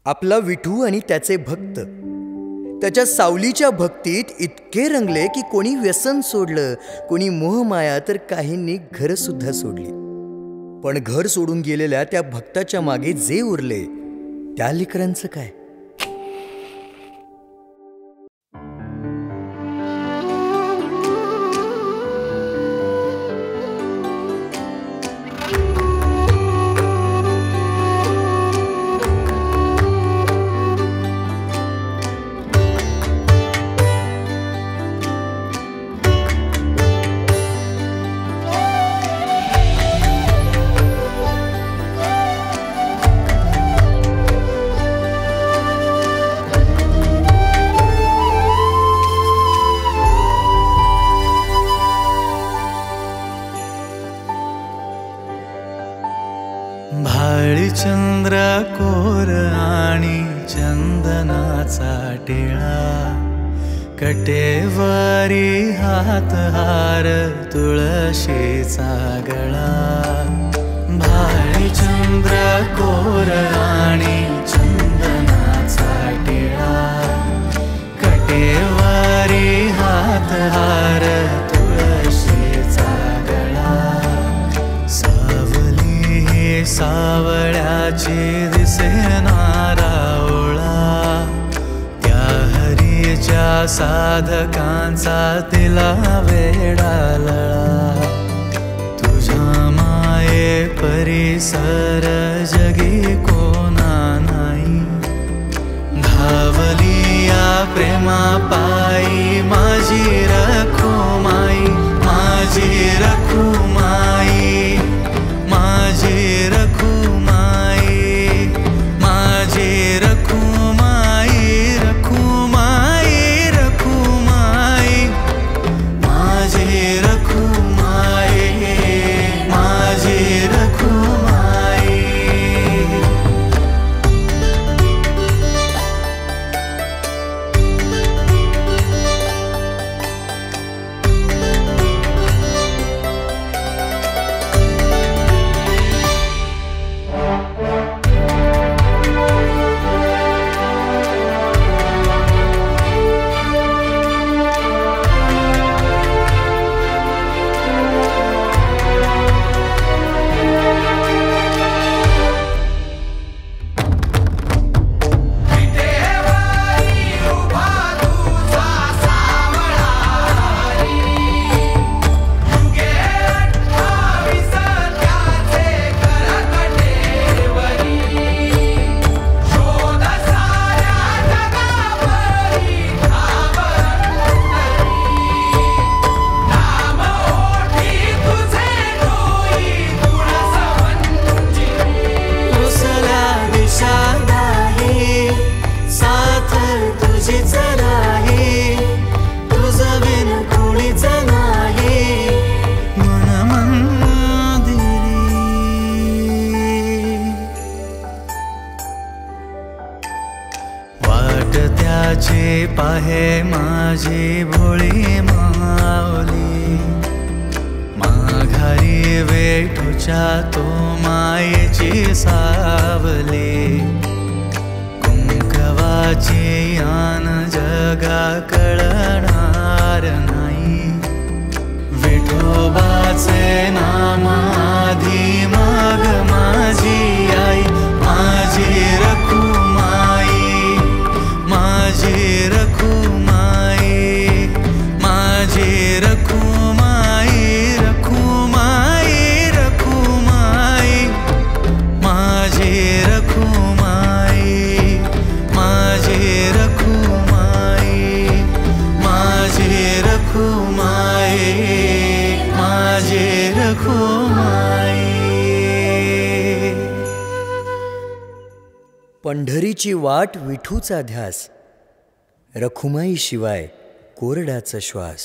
आपला विठू आणि त्याचे भक्त त्याच्या सावलीच्या भक्तीत इतके रंगले की कोणी व्यसन सोडलं, कोणी मोहमाया, तर काहींनी घर सुद्धा सोडली. पण घर सोडून गेलेल्या त्या भक्ताच्या मागे जे उरले त्या लेकरांचं काय? भाळचंद्र कोर आणि चंदनाचा टिळा, कटेवारी हातहार तुळशीचा गळा. भाळचंद्र कोर आणि चंदनाचा टिळा, कटेवारी हातहार तुळशीचा गळा. सावळ्याची दिसेनारा ओळा, त्या हरीच्या साधकांचा तिला वेडालळा. तुझ्या माये परिसर जगी कोणा नाही, धावली या प्रेमा पायी माझी रखुमाई, माझी रखुमाई, माझी रखुमाई, माझी रखुमाई, रखुमाई, रखुमाई, माझी रखुमाई, माझी रखुमाई. त्याची पाहे माझी भोळी माऊली, माघारी वेठूच्या तो मायेची सावली. कुंकवाची आन जगा कळणार नाही, विठोबाचे नाम आधी माग माझी आई, माझी रखुमाई, माझी रखुमाई, माझी रखुमाई, रखुमाई, रखुमाई, माझी रखुमाई, माझी रखुमाई, माझी रखुमाई, माझी रखुमाई. पंढरीची वाट विठूचा ध्यास, रखुमाई शिवाय कोरडाचा श्वास.